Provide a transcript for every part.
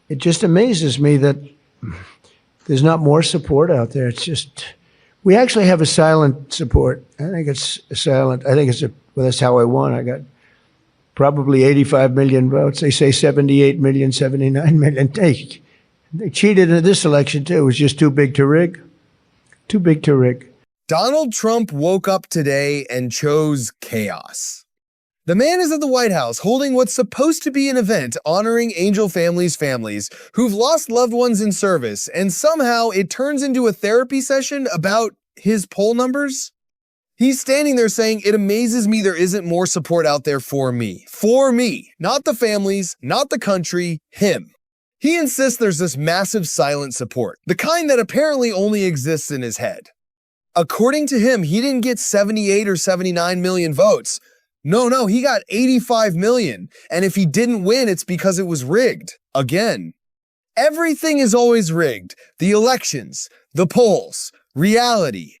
It just amazes me that there's not more support out there. It's just, we actually have a silent support. I think it's silent. I think well, that's how I won. I got probably 85 million votes. They say 78 million, 79 million. They cheated in this election too. It was just too big to rig. Too big to rig. Donald Trump woke up today and chose chaos. The man is at the White House holding what's supposed to be an event honoring angel families who've lost loved ones in service, and somehow it turns into a therapy session about his poll numbers. He's standing there saying, "It amazes me there isn't more support out there for me. For me. Not the families, not the country, him." He insists there's this massive silent support, the kind that apparently only exists in his head. According to him, he didn't get 78 or 79 million votes. No, he got 85 million. And if he didn't win, it's because it was rigged. Again. Everything is always rigged. The elections, the polls, reality.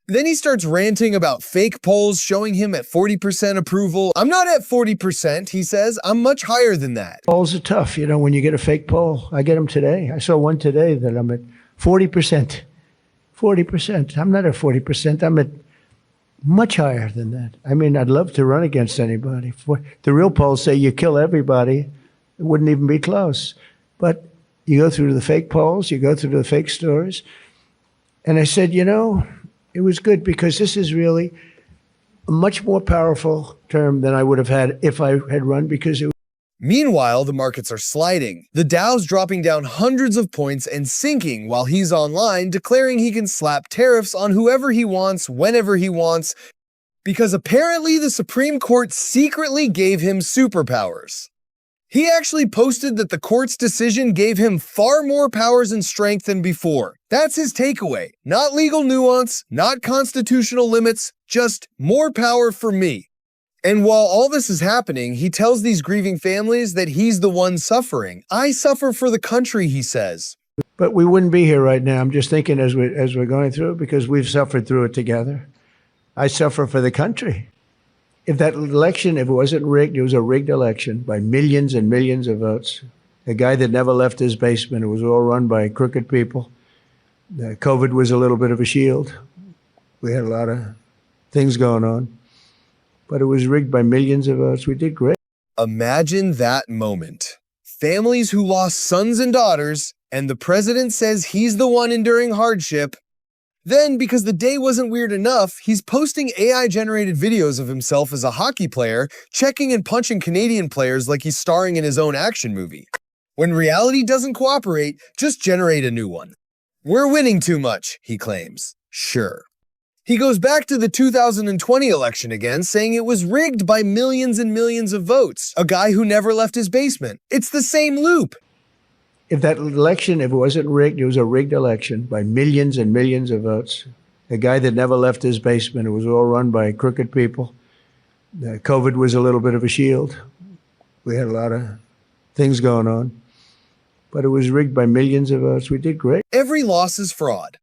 Then he starts ranting about fake polls showing him at 40% approval. "I'm not at 40%, he says. I'm much higher than that." Polls are tough, when you get a fake poll. I get them today. I saw one today that I'm at 40%. 40%. I'm not at 40%. I'm at much higher than that. I mean, I'd love to run against anybody. The real polls say you kill everybody. It wouldn't even be close. But you go through the fake polls, you go through the fake stories. And I said, it was good because this is really a much more powerful term than I would have had if I had run because it. Meanwhile, the markets are sliding. The Dow's dropping down hundreds of points and sinking while he's online declaring he can slap tariffs on whoever he wants, whenever he wants, because apparently the Supreme Court secretly gave him superpowers. He actually posted that the court's decision gave him far more powers and strength than before. That's his takeaway. Not legal nuance, not constitutional limits, just more power for me. And while all this is happening, he tells these grieving families that he's the one suffering. "I suffer for the country," he says. But we wouldn't be here right now. I'm just thinking as we're going through it because we've suffered through it together. I suffer for the country. If that election, if it wasn't rigged, it was a rigged election by millions and millions of votes. A guy that never left his basement. It was all run by crooked people. COVID was a little bit of a shield. We had a lot of things going on. But it was rigged by millions of votes. We did great. Imagine that moment. Families who lost sons and daughters, and the president says he's the one enduring hardship. Then, because the day wasn't weird enough, he's posting AI-generated videos of himself as a hockey player, checking and punching Canadian players like he's starring in his own action movie. When reality doesn't cooperate, just generate a new one. "We're winning too much," he claims. Sure. He goes back to the 2020 election again, saying it was rigged by millions and millions of votes. A guy who never left his basement. It's the same loop. If that election, if it wasn't rigged, it was a rigged election by millions and millions of votes. A guy that never left his basement. It was all run by crooked people. COVID was a little bit of a shield. We had a lot of things going on. But it was rigged by millions of votes. We did great. Every loss is fraud.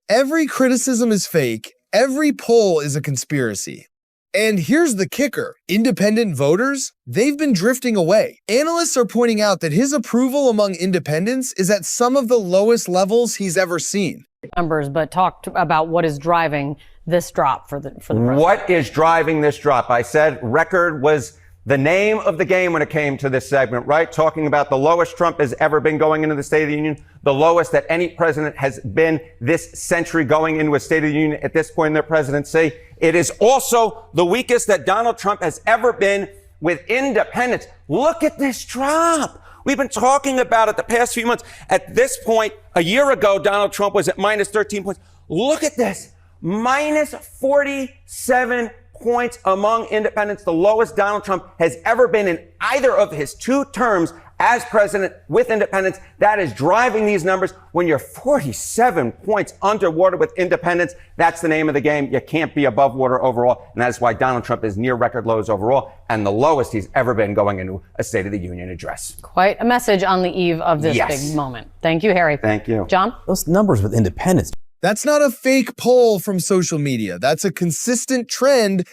Every criticism is fake. Every poll is a conspiracy. And here's the kicker. Independent voters, they've been drifting away. Analysts are pointing out that his approval among independents is at some of the lowest levels he's ever seen. Numbers, but talked about what is driving this drop for the president. What is driving this drop? I said record was the name of the game when it came to this segment, right? Talking about the lowest Trump has ever been going into the State of the Union, the lowest that any president has been this century going into a State of the Union at this point in their presidency. It is also the weakest that Donald Trump has ever been with independents. Look at this drop. We've been talking about it the past few months. At this point, a year ago, Donald Trump was at minus 13 points. Look at this. Minus 47 points among independents, the lowest Donald Trump has ever been in either of his two terms as president with independents. That is driving these numbers. When you're 47 points underwater with independents, that's the name of the game. You can't be above water overall. And that's why Donald Trump is near record lows overall and the lowest he's ever been going into a State of the Union address. Quite a message on the eve of this Yes. big moment. Thank you, Harry. Thank you. John? Those numbers with independents. That's not a fake poll from social media. That's a consistent trend.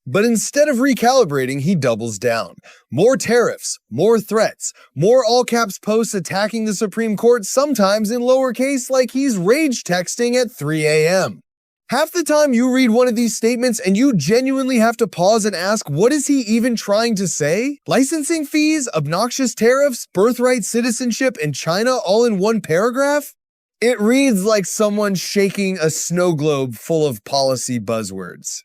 But instead of recalibrating, he doubles down. More tariffs, more threats, more all-caps posts attacking the Supreme Court, sometimes in lowercase like he's rage texting at 3 a.m. Half the time you read one of these statements and you genuinely have to pause and ask, what is he even trying to say? Licensing fees, obnoxious tariffs, birthright citizenship, and China all in one paragraph? It reads like someone shaking a snow globe full of policy buzzwords.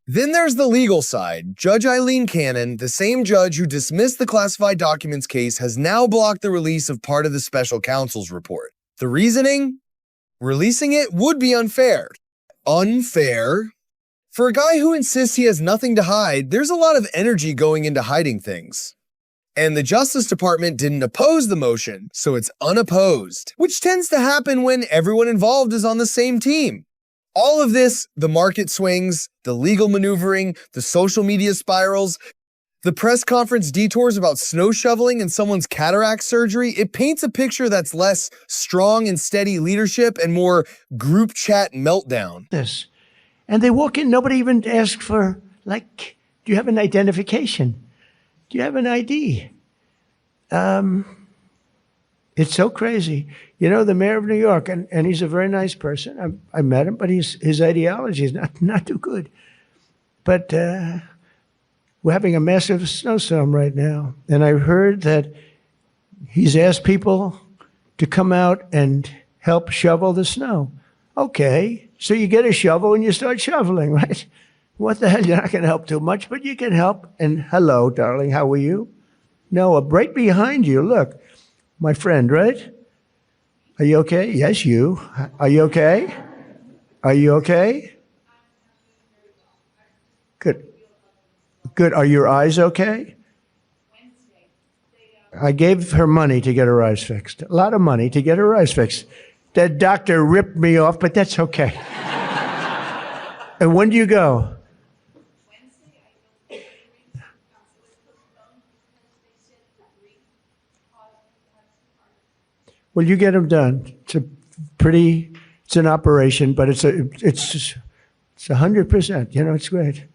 Then there's the legal side. Judge Eileen Cannon, the same judge who dismissed the classified documents case, has now blocked the release of part of the special counsel's report. The reasoning? Releasing it would be unfair. Unfair? For a guy who insists he has nothing to hide, there's a lot of energy going into hiding things. And the Justice Department didn't oppose the motion, so it's unopposed, which tends to happen when everyone involved is on the same team. All of this, the market swings, the legal maneuvering, the social media spirals, the press conference detours about snow shoveling and someone's cataract surgery, it paints a picture that's less strong and steady leadership and more group chat meltdown. This. And they walk in, nobody even asks for, like, do you have an identification? Do you have an ID? It's so crazy. You know, the mayor of New York, and he's a very nice person. I met him, but his ideology is not too good. But we're having a massive snowstorm right now. And I heard that he's asked people to come out and help shovel the snow. Okay, so you get a shovel and you start shoveling, right? What the hell, you're not going to help too much, but you can help. And hello, darling, how are you? Noah, right behind you, look. My friend, right? Are you okay? Yes, you. Are you okay? Are you okay? Good. Good. Are your eyes okay? I gave her money to get her eyes fixed. A lot of money to get her eyes fixed. That doctor ripped me off, but that's okay. And when do you go? Well, you get them done. It's an operation, but it's 100%. You know, it's great.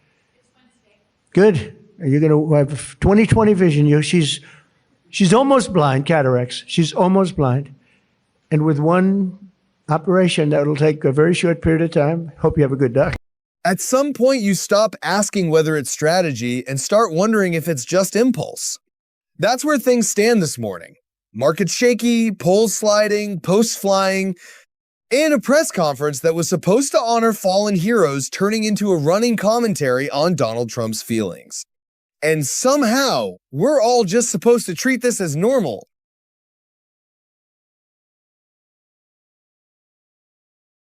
Good. You're going to have 20/20 vision. She's almost blind, cataracts. She's almost blind. And with one operation, that'll take a very short period of time. Hope you have a good doctor. At some point, you stop asking whether it's strategy and start wondering if it's just impulse. That's where things stand this morning. Markets shaky, polls sliding, posts flying, and a press conference that was supposed to honor fallen heroes turning into a running commentary on Donald Trump's feelings. And somehow, we're all just supposed to treat this as normal,